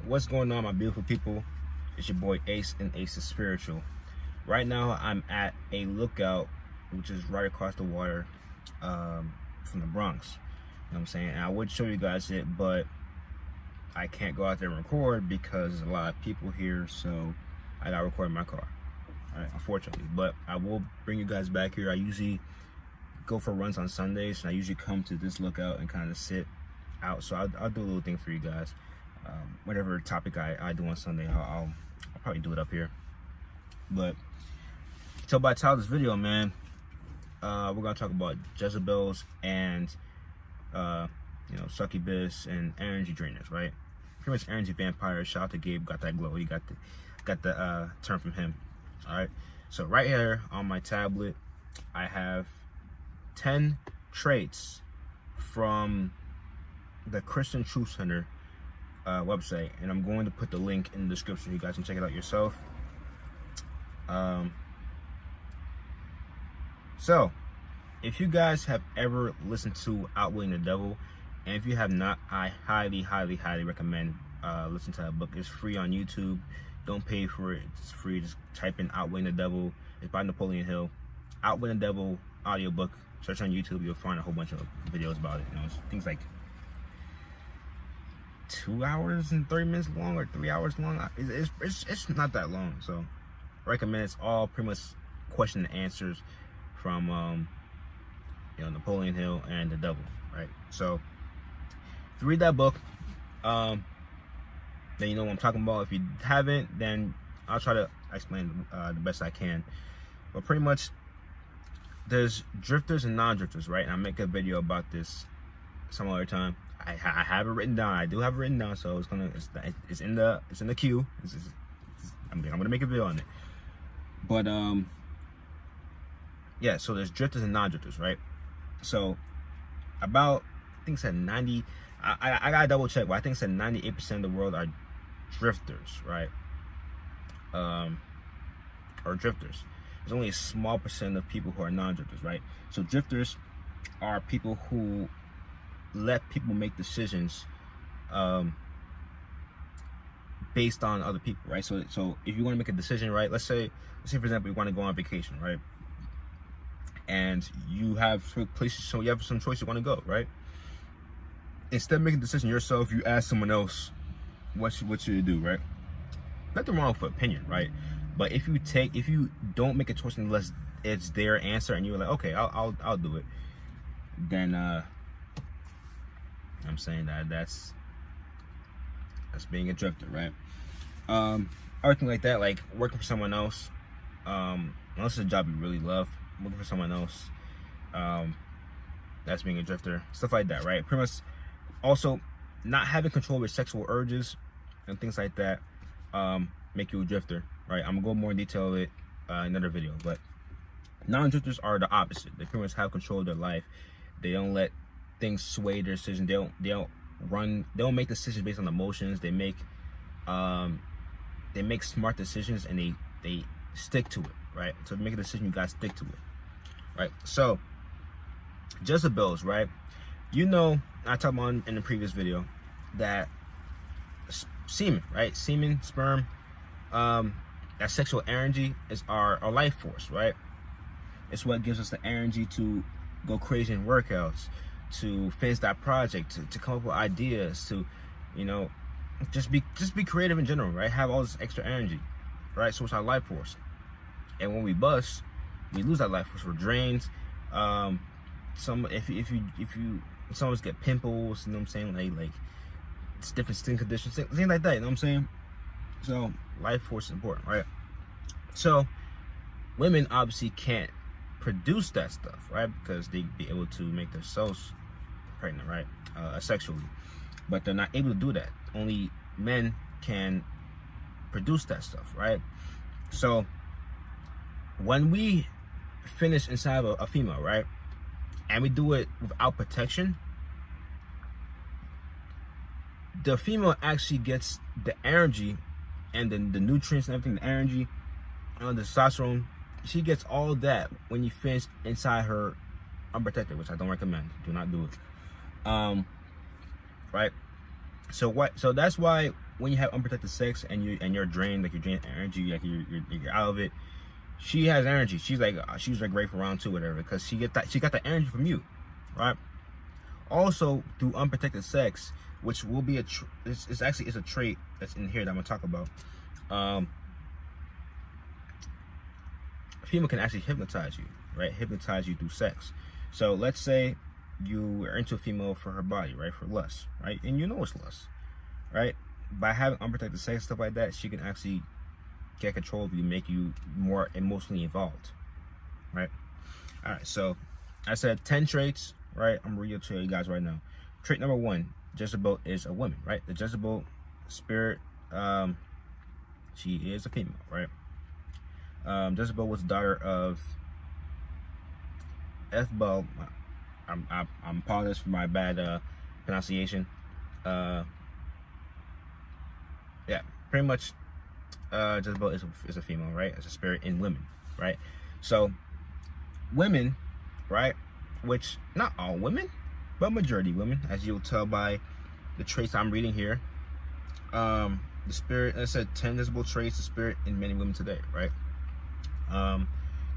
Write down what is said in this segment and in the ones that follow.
What's going on, my beautiful people? It's your boy Ace and AceIsSpiritual. Right now I'm at a lookout which is right across the water from the Bronx. You know what I'm saying? And I would show you guys it, but I can't go out there and record because there's a lot of people here, so I gotta record in my car. Alright, unfortunately. But I will bring you guys back here. I usually go for runs on Sundays, and I usually come to this lookout and kind of sit out. So I'll do a little thing for you guys. Whatever topic I do on Sunday, I'll probably do it up here. But so by the title of this video, man, we're gonna talk about Jezebels and Succubus and energy drainers, right? Pretty much energy vampires. Shout out to Gabe, got that glow. He got the term from him. All right. So right here on my tablet, I have 10 traits from the Christian Truth Center website, and I'm going to put the link in the description. You guys can check it out yourself. So if you guys have ever listened to Outwitting the Devil, and if you have not, I highly recommend listening to that book. It's free on YouTube. Don't pay for it. It's free. Just type in Outwitting the Devil. It's by Napoleon Hill. Outwitting the Devil audiobook. Search on YouTube. You'll find a whole bunch of videos about it. You know, it's things like 2 hours and 30 minutes long, or 3 hours long. It's not that long, so I recommend. It's all pretty much question and answers from Napoleon Hill and the devil, right? So if you read that book, then you know what I'm talking about. If you haven't, then I'll try to explain the best I can. But pretty much, there's drifters and non-drifters, right? And I'll make a video about this some other time. I have it written down. I do have it written down, so it's in the queue. I'm gonna make a video on it. But yeah. So there's drifters and non-drifters, right? So about, I think it said 90. I gotta double check, but I think it said 98% of the world are drifters, right? Or drifters. There's only a small percent of people who are non-drifters, right? So drifters are people who let people make decisions based on other people, right? So if you want to make a decision, right? Let's say for example, you want to go on vacation, right? And you have places, so you have some choice you want to go, right? Instead of making a decision yourself, you ask someone else, what should you do, right? Nothing wrong with opinion, right? But if you don't make a choice unless it's their answer, and you're like, okay, I'll do it, then I'm saying that's being a drifter, right? Everything like that, like working for someone else, unless it's a job you really love, working for someone else, that's being a drifter. Stuff like that, right? Pretty much. Also, not having control of your sexual urges and things like that make you a drifter, right? I'm gonna go more in detail with it in another video. But non-drifters are the opposite. They pretty much have control of their life. They don't let things sway their decision. They don't make decisions based on emotions. They make smart decisions, and they stick to it, right? So if you make a decision, you gotta stick to it, right? So Jezebels, right? You know, I talked about in the previous video that semen, right? Semen, sperm, that sexual energy is our life force, right? It's what gives us the energy to go crazy in workouts, to finish that project, to come up with ideas, to, just be creative in general, right? Have all this extra energy, right? So it's our life force. And when we bust, we lose that life force. We're drained. Some of us get pimples, you know what I'm saying? Like it's different skin conditions, things like that, you know what I'm saying? So life force is important, right? So women obviously can't produce that stuff, right? Because they'd be able to make themselves pregnant, right? Asexually. But they're not able to do that. Only men can produce that stuff, right? So when we finish inside of a female, right? And we do it without protection, the female actually gets the energy and the nutrients and everything, the energy, the testosterone. She gets all of that when you finish inside her unprotected, which I don't recommend. Do not do it. Right? So that's why when you have unprotected sex and you're drained, like you're drained energy, like you're out of it, she has energy. She was like great for round 2, whatever, because she got that energy from you, right? Also, through unprotected sex, which will be it's a trait that's in here that I'm gonna talk about. A female can actually hypnotize you, right? Hypnotize you through sex. So let's say you are into a female for her body, right? For lust, right? And you know it's lust, right? By having unprotected sex, stuff like that, she can actually get control of you, make you more emotionally involved, right? All right, so I said 10 traits, right? I'm reading to you guys right now. Trait number 1, Jezebel is a woman, right? The Jezebel spirit, she is a female, right? Jezebel was the daughter of Ethbel. I'm apologize for my bad pronunciation. Yeah, pretty much. Jezebel is a female, right? It's a spirit in women, right? So women, right, which not all women, but majority women, as you'll tell by the traits I'm reading here. The spirit, I said 10 Jezebel traits, the spirit in many women today, right?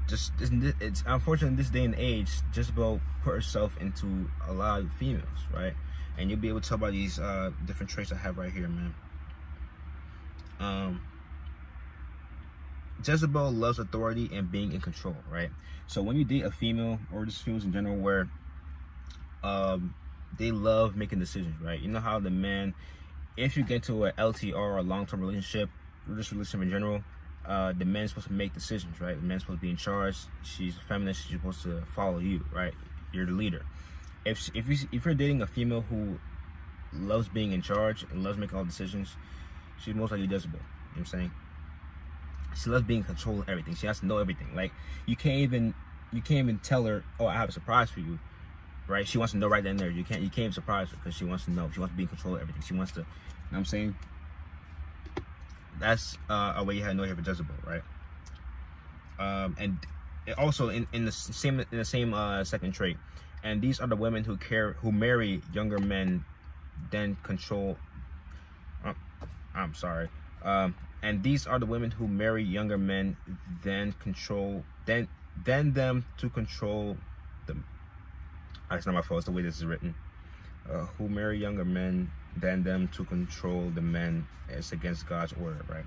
It's unfortunate in this day and age, Jezebel put herself into a lot of females, right? And you'll be able to tell by these different traits I have right here, man. Jezebel loves authority and being in control, right? So when you date a female, or just females in general, where they love making decisions, right? You know how the man, if you get into a LTR or a long-term relationship, or just relationship in general, the man's supposed to make decisions, right? The man's supposed to be in charge. She's a feminist. She's supposed to follow you, right? You're the leader. If you're dating a female who loves being in charge and loves making all decisions, she's most likely Jezebel. You know what I'm saying? She loves being in control of everything. She has to know everything. Like you can't even tell her, oh, I have a surprise for you, right? She wants to know right then and there. You can't even surprise her because she wants to know. She wants to be in control of everything. She wants to, you know what I'm saying? That's a way you have to know you have a Jezebel, right? And also in the same second trait, and these are the women who marry younger men, then control. I'm sorry. And these are the women who marry younger men, then them to control them. That's not my fault. It's the way this is written. Who marry younger men, then them to control the men. It's against God's order, right?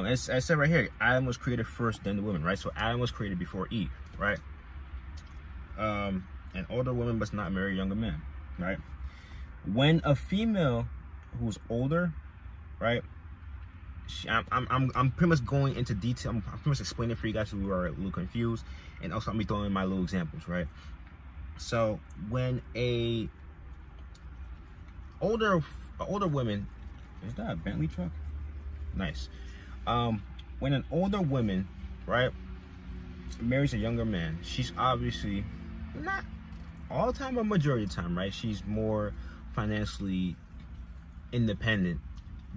As I said right here, Adam was created first, then the woman, right? So Adam was created before Eve, right? An older woman must not marry younger men, right? When a female who's older, right? I'm pretty much going into detail. I'm pretty much explaining for you guys who are a little confused, and also I'm be throwing in my little examples, right? So when a older woman, is that a Bentley truck? Nice. When an older woman, right, marries a younger man, she's obviously not all the time, but majority of the time, right? She's more financially independent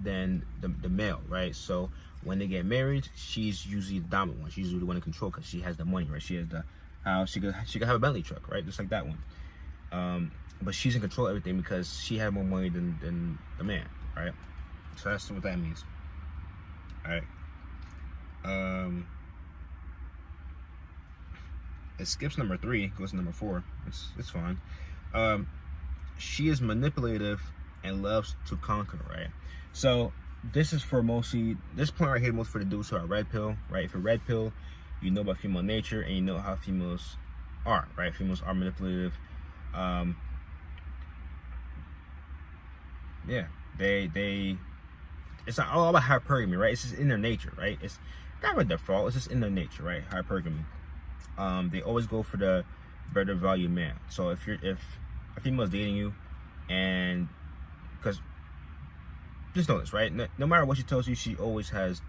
than the male, right? So when they get married, she's usually the dominant one. She's usually the one in control because she has the money, right? She has the house. She could have a Bentley truck, right? Just like that one. But she's in control of everything because she had more money than the man, right? So that's what that means. All right. It skips number 3, goes to number 4. It's fine. She is manipulative and loves to conquer, right? So this is for mostly, this point right here, most for the dudes who are red pill, right? If you're red pill, you know about female nature and you know how females are, right? Females are manipulative. Yeah, they it's not all about hypergamy, right? It's just in their nature, right? It's not really their fault. It's just in their nature, right? Hypergamy. They always go for the better value man. So if a female's dating you, and because just know this, right? No matter what she tells you, she always has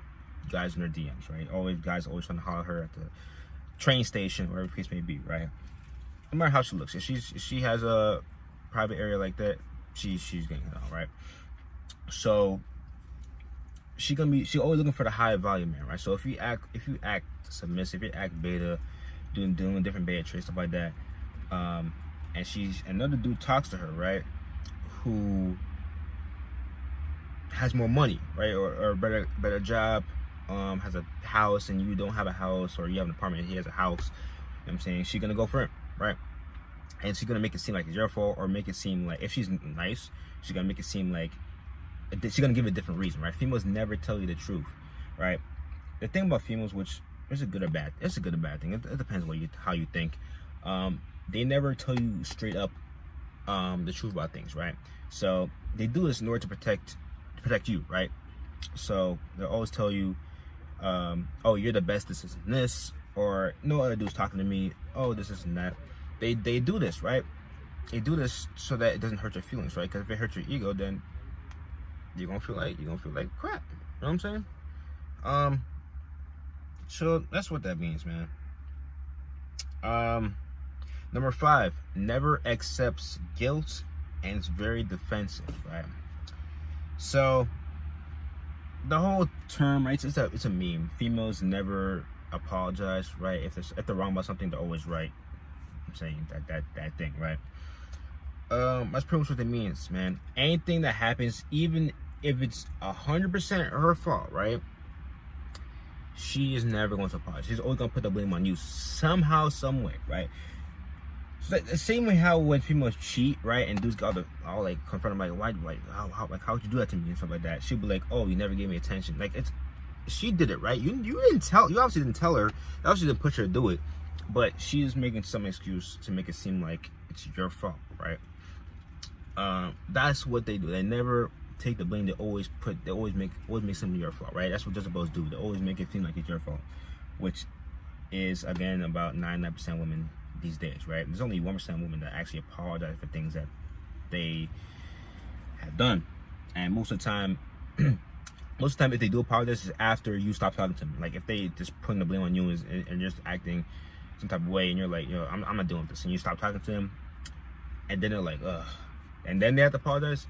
guys in her DMs, right? Guys always trying to holler at her at the train station, wherever the case may be, right? No matter how she looks, if she has a private area like that, she's getting it on, right? So she always looking for the high value man, right? So if you act submissive, if you act beta, doing different beta traits, stuff like that, and another dude talks to her, right, who has more money, right, or better job, has a house and you don't have a house, or you have an apartment and he has a house, you know what I'm saying, she's gonna go for him, right? And she's gonna make it seem like it's your fault, or make it seem like, if she's nice, she's gonna make it seem like she's gonna give a different reason, right? Females never tell you the truth, right? The thing about females, which is a good or bad, it's a good or bad thing. It depends how you think. They never tell you straight up the truth about things, right? So they do this in order to protect you, right? So they'll always tell you, oh, you're the best, this and this, or no other dude's talking to me, oh, this and that. They do this, right? They do this so that it doesn't hurt your feelings, right? Because if it hurts your ego, then you're gonna feel like crap. You know what I'm saying? So that's what that means, man. Number 5, never accepts guilt and is very defensive, right? So the whole term, right? It's a meme. Females never apologize, right? If they're wrong about something, they're always right. I'm saying that thing, right? That's pretty much what it means, man. Anything that happens, even if it's 100% her fault, right? She is never going to apologize. She's always going to put the blame on you somehow, some way, right? So the same way how when females cheat, right, and dudes got all like confront them, like, how would you do that to me and stuff like that? She'd be like, oh, you never gave me attention. Like, she did it, right? You obviously didn't tell her. You obviously didn't push her to do it, but she's making some excuse to make it seem like it's your fault, right? That's what they do. They never take the blame. They always make something your fault, right? That's what Jezebels do. They always make it seem like it's your fault, which is, again, about 99% women these days, right? There's only 1% women that actually apologize for things that they have done, and most of the time if they do apologize, it's after you stop talking to them. Like, if they just putting the blame on you and just acting some type of way, and you're like, yo, I'm not doing this, and you stop talking to them, and then they're like, ugh, and then they have to apologize.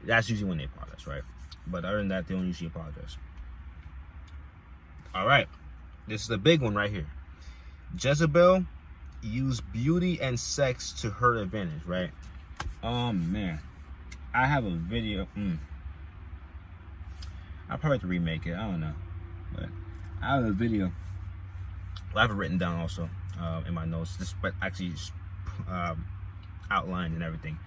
That's usually when they apologize, right? But other than that, they don't usually apologize. All right, this is a big one right here. Jezebel use beauty and sex to her advantage, right? Man, I have a video. I'll probably have to remake it. I don't know, but I have a video. I have it written down also in my notes, but actually outlined and everything.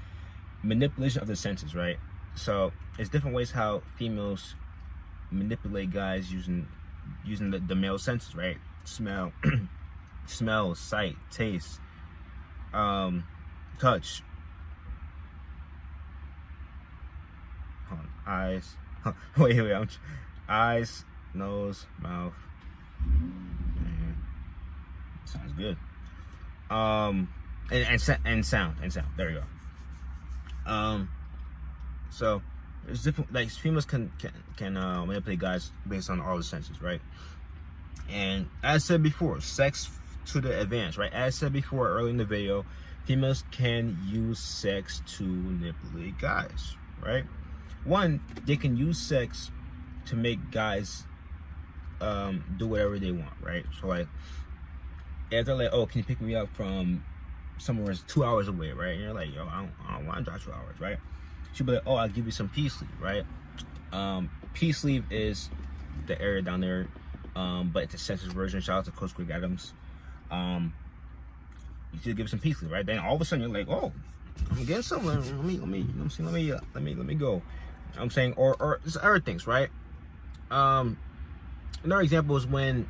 Manipulation of the senses, right? So it's different ways how females manipulate guys using the male senses, right? Smell, smell, sight, taste, touch, eyes. Wait, eyes, nose, mouth. Sounds good. And sound. There you go. So it's different. Like, females can manipulate guys based on all the senses, right? And as I said before, sex to the advantage, right? As I said before early in the video, females can use sex to manipulate guys, right? One, they can use sex to make guys do whatever they want, right? So, like, if they're like, oh, can you pick me up from somewhere that's 2 hours away, right? And you're like, yo, I don't want to drive 2 hours, right? She'll be like, oh, I'll give you some peace leave, right? Peace leave is the area down there, but it's a census version. Shout out to Coach Greg Adams. You should give some peace leave, right? Then all of a sudden you're like, oh, I'm getting somewhere. Let me, you know what I'm saying? Let me go. You know what I'm saying, or just other things, right? Another example is when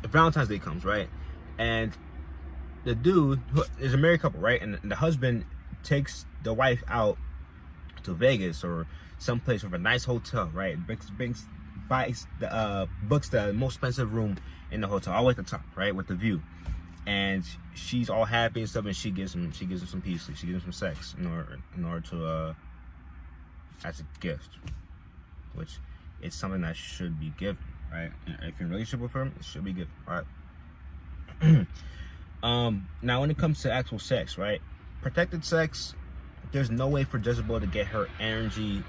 Valentine's Day comes, right? And the dude is a married couple, right? And the husband takes the wife out to Vegas or someplace with a nice hotel, right? Books the most expensive room in the hotel, all the way at the top, right, with the view. And she's all happy and stuff, and she gives him some peace, she gives him some sex in order to as a gift, which is something that should be given, right? And if you're in a relationship with her, it should be given, right? Now when it comes to actual sex, right? Protected sex, there's no way for Jezebel to get her energy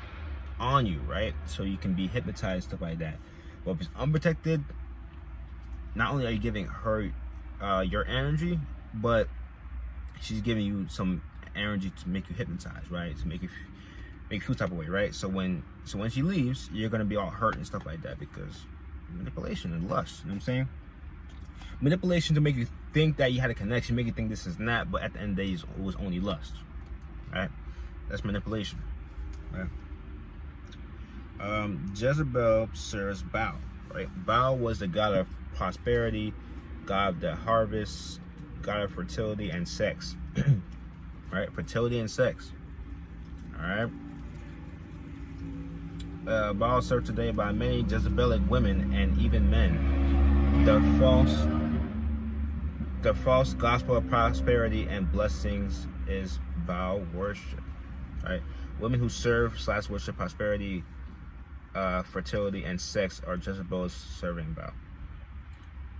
on you, right? So you can be hypnotized, stuff like that. But if it's unprotected, not only are you giving her your energy, but she's giving you some energy to make you hypnotized, right? To make you make you feel type of way, right? So when she leaves, you're gonna be all hurt and stuff like that because manipulation and lust. You know what I'm saying? Manipulation to make you think that you had a connection, make you think this is not, but at the end of the day, it was only lust. Right? That's manipulation. Right? Jezebel serves Baal. Right? Baal was the god of prosperity, god of the harvest, god of fertility and sex. Right? Fertility and sex. Alright? Baal served today by many Jezebelic women and even men. The false gospel of prosperity and blessings is Baal worship. Right? Women who serve/worship prosperity, fertility, and sex are Jezebel's serving Baal.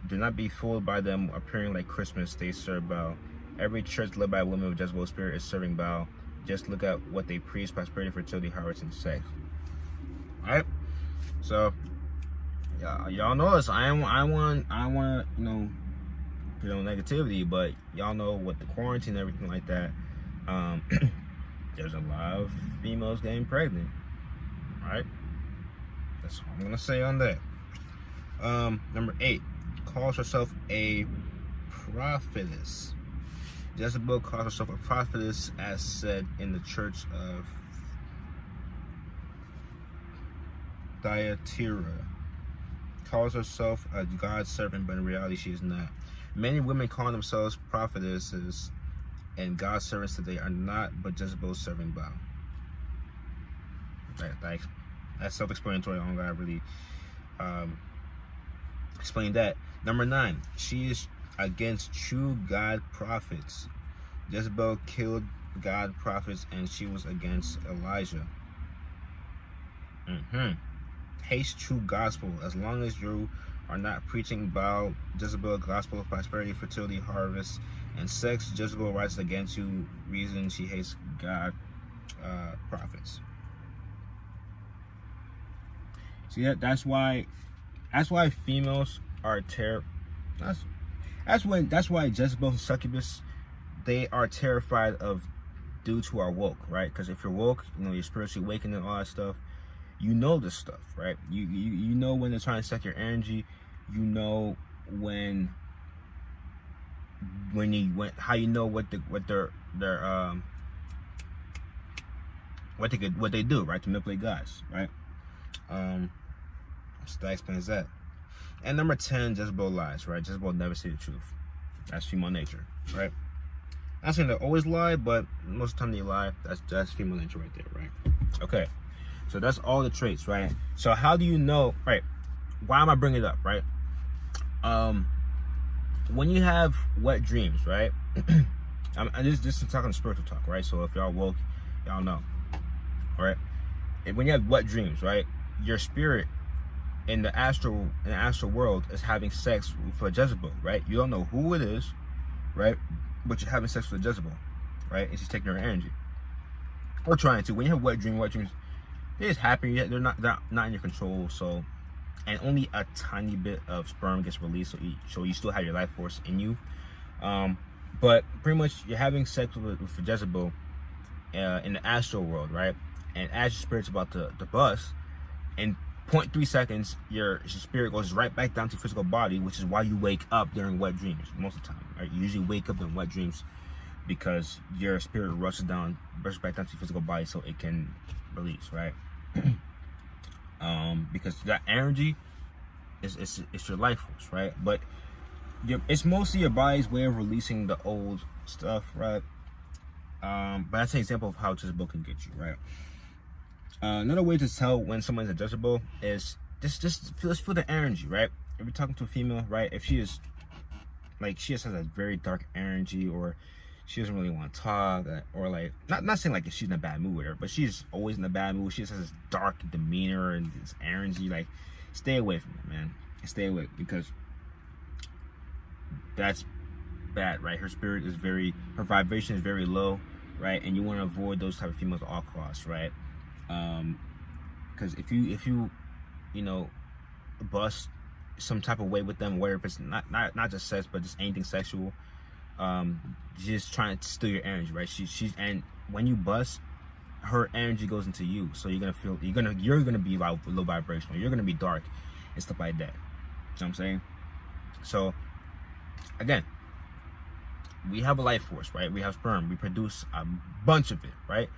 Do not be fooled by them appearing like Christmas. They serve Baal. Every church led by women with Jezebel's spirit is serving Baal. Just look at what they preach: prosperity, fertility, harvest, and sex. Alright? So y'all know this. I want negativity, but y'all know with the quarantine and everything like that, there's a lot of females getting pregnant. Right? That's all I'm gonna say on that. Number 8, calls herself a prophetess. Jezebel calls herself a prophetess, as said in the church of Thyatira. Calls herself a God's servant, but in reality she is not. Many women call themselves prophetesses and God's servants today are not, but Jezebel serving Baal. That's self-explanatory. I don't gotta really explain that. Number 9, she is against true God prophets. Jezebel killed God prophets and she was against Elijah. Hates true gospel. As long as you are not preaching Baal, Jezebel, gospel of prosperity, fertility, harvest, and sex, Jezebel rises against you. Reason she hates God prophets. See that? That's why females are That's why Jezebel and Succubus, they are terrified of dudes who are woke, right? Because if you're woke, you're spiritually awakened and all that stuff. You know this stuff, right? You know when they're trying to suck your energy. You know how you know what they do, right? To manipulate guys, right? So that explains that. And number 10, Jezebel lies, right? Jezebel never say the truth. That's female nature, right? Not saying they always lie, but most of the time they lie. That's female nature right there, right? Okay. So that's all the traits, right? So how do you know, right? Why am I bringing it up, right? When you have wet dreams, right? This is talking spiritual talk, right? So if y'all woke, y'all know, all right? And when you have wet dreams, right? Your spirit in the astral world is having sex with a Jezebel, right? You don't know who it is, right? But you're having sex with a Jezebel, right? And she's taking her energy, or trying to. When you have wet dreams, they just happen. They're not in your control. So, and only a tiny bit of sperm gets released, so you still have your life force in you. But pretty much you're having sex with a Jezebel in the astral world, right? And as your spirit's about to bust, in 0.3 seconds, your spirit goes right back down to your physical body, which is why you wake up during wet dreams most of the time. Right? You usually wake up in wet dreams because your spirit rushes back down to your physical body so it can release, right? Because that energy is your life force, right? But it's mostly your body's way of releasing the old stuff, right? But that's an example of how Jezebel can get you, right? Another way to tell when someone's a Jezebel is just feel the energy, right? If you're talking to a female, right? If she just has a very dark energy, or she doesn't really want to talk, or like not saying like if she's in a bad mood with her, but she's always in a bad mood. She just has this dark demeanor and this energy. Like, stay away from her, man. Stay away, because that's bad, right? Her vibration is very low, right? And you want to avoid those type of females at all costs, right? Because if you bust some type of way with them, where if it's not just sex, but just anything sexual, just trying to steal your energy, right? She's and when you bust, her energy goes into you. So you're gonna be like low vibrational. You're gonna be dark and stuff like that. You know what I'm saying? So again, we have a life force, right? We have sperm. We produce a bunch of it, right?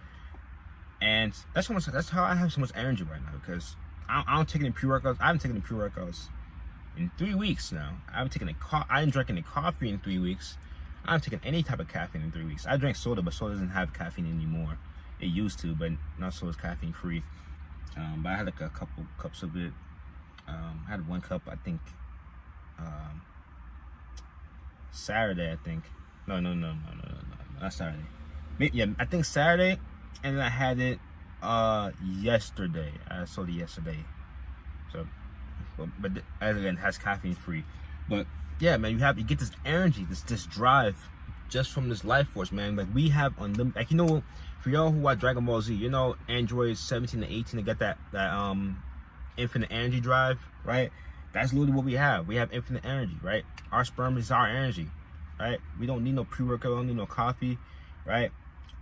And that's how I have so much energy right now, because I don't take any pre-workouts. I haven't taken any pre-workouts in 3 weeks now. I haven't drinking any coffee in 3 weeks. I haven't taken any type of caffeine in 3 weeks. I drank soda, but soda doesn't have caffeine anymore. It used to, but now soda's caffeine free. But I had like a couple cups of it. I had 1 cup, I think, Saturday, I think. No, not Saturday. Yeah, I think Saturday, and then I had it yesterday. I sold it yesterday. So, but again, it has caffeine free. But yeah, man, you get this energy, this drive, just from this life force, man. Like we have unlimited. Like, you know, for y'all who watch Dragon Ball Z, you know, androids 17 to 18 to get that infinite energy drive, right? That's literally what we have. We have infinite energy, right? Our sperm is our energy, right? We don't need no pre-workout, we don't need no coffee, right?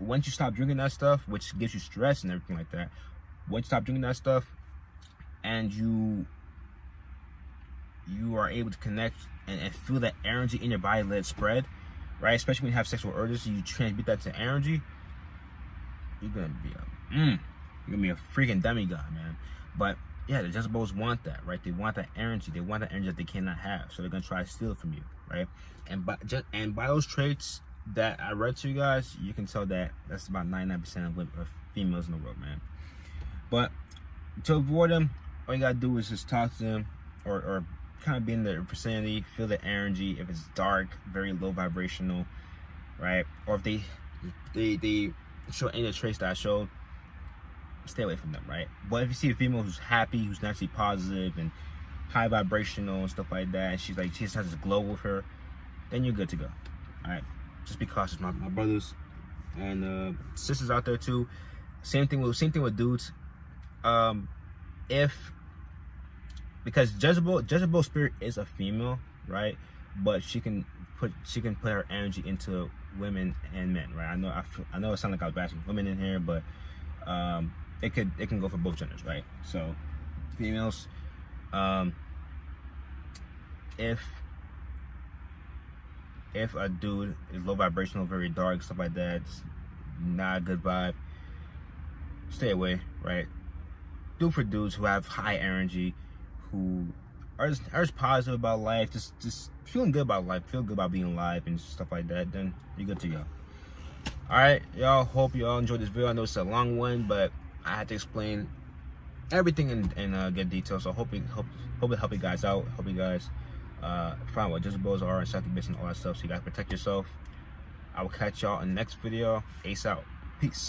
Once you stop drinking that stuff, which gives you stress and everything like that, once you stop drinking that stuff and you are able to connect and feel that energy in your body, let it spread, right? Especially when you have sexual urges, you transmit that to energy, you're gonna be a freaking demigod, man. But yeah, the Jezebels want that, right? They want that energy. They want that energy that they cannot have. So they're gonna try to steal it from you, right? And by those traits that I read to you guys, you can tell that that's about 99% of females in the world, man. But to avoid them, all you gotta do is just talk to them, or kind of be in their vicinity, feel the energy. If it's dark, very low vibrational, right? Or if they show any of the traits that I showed, stay away from them, right? But if you see a female who's happy, who's naturally positive and high vibrational and stuff like that, and she just has this glow with her, then you're good to go. All right, just be cautious, my brothers and sisters out there too. Same thing with dudes. Because Jezebel spirit is a female, right? But she can put her energy into women and men, right? I know it sounds like I was bashing women in here, but it can go for both genders, right? So females, if a dude is low vibrational, very dark, stuff like that, it's not a good vibe, stay away, right? Do for dudes who have high energy, who are just positive about life, just feeling good about life, feel good about being alive and stuff like that, then you're good to go. Alright, y'all, hope y'all enjoyed this video. I know it's a long one, but I had to explain everything in good detail, so hope it help you guys out. Hope you guys find what Jezebels are and Succubus and all that stuff, so you guys protect yourself. I will catch y'all in the next video. Ace out. Peace.